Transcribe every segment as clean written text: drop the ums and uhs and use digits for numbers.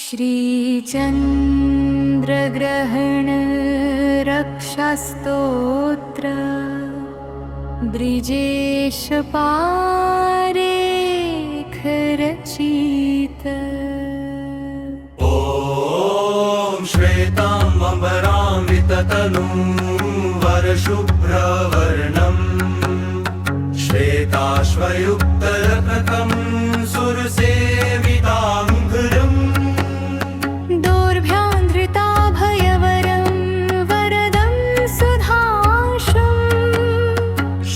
श्रीचन्द्रग्रहण रक्षास्तोत्र ब्रिजेश पारेख रचित। ॐ श्वेताम्बरां विततनुं वरशुभ्रवर्णं श्वेताश्वयुक्तरत्नकं सुरसेविताङ्घ्रिम्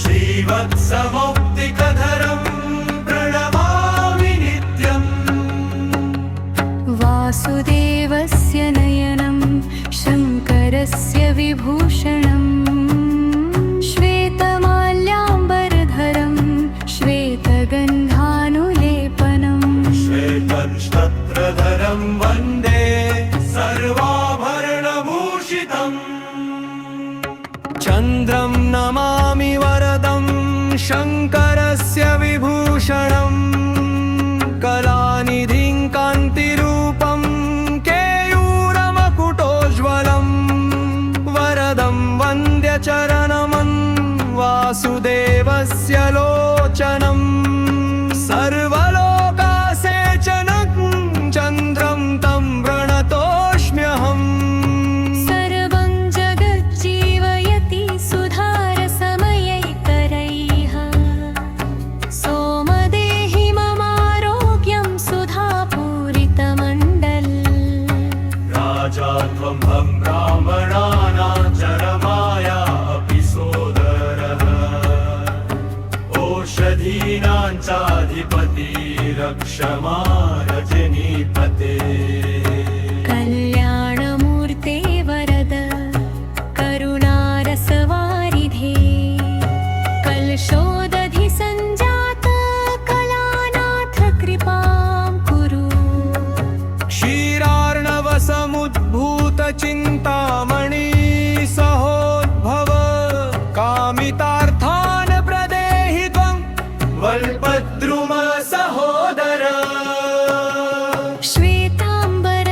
श्रीवत्समौक्तिकधरं प्रणमामि नित्यम्। वासुदेवस्य नयनं शङ्करस्य विभूषणं श्वेतमाल्याम्बरधरं श्वेतगन्धानुलेपनं श्वेतनक्षत्रधरं वन्दे सर्वाभरणभूषितम्। चन्द्रं नमामि वरदं शङ्करस्य विभूषणं कलानिधिं कान्तिरूपं केयूरमकुटोज्ज्वलं वरदं वन्द्यचरणमं वासुदेवस्य लोचनं सर्वलोकासेचनं चन्द्रं तं प्रणतोऽस्म्यहम्। त्वं ब्राह्मणानां चरमाया अपि सोदरः ओषधीनां चाधिपति रक्षमा रजनीपते। कल्याणमूर्ते वरद करुणारसवारिधे कलशोदधि सञ्जात कलानाथ कृपां कुरु। चिन्तामणि सहोद्भव कामितार्थान् प्रदेहि त्वं वल्पद्रुम सहोदर। श्वेताम्बर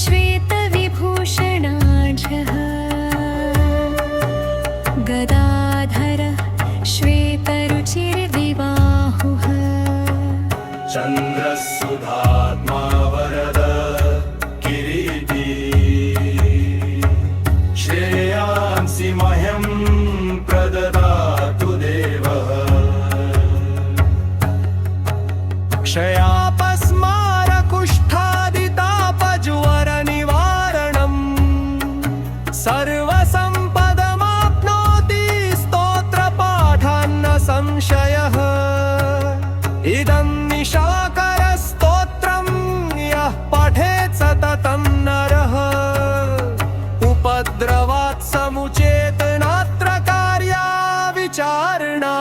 श्वेतविभूषणाढ्यः गदाधर श्वेतरुचिर्विबाहुः चन्द्रसुधात्मा वरद मह्यं प्रददातु देवः। क्षयापस्मारकुष्ठादितापज्वरनिवारणं सर्वसम्पदमाप्नोति स्तोत्रपाठान्न संशयः। इदं निशाकरस्तोत्रं यः पठेत् सततं नरः उपद्रवात् समुचेतनात्र कार्या विचारणा।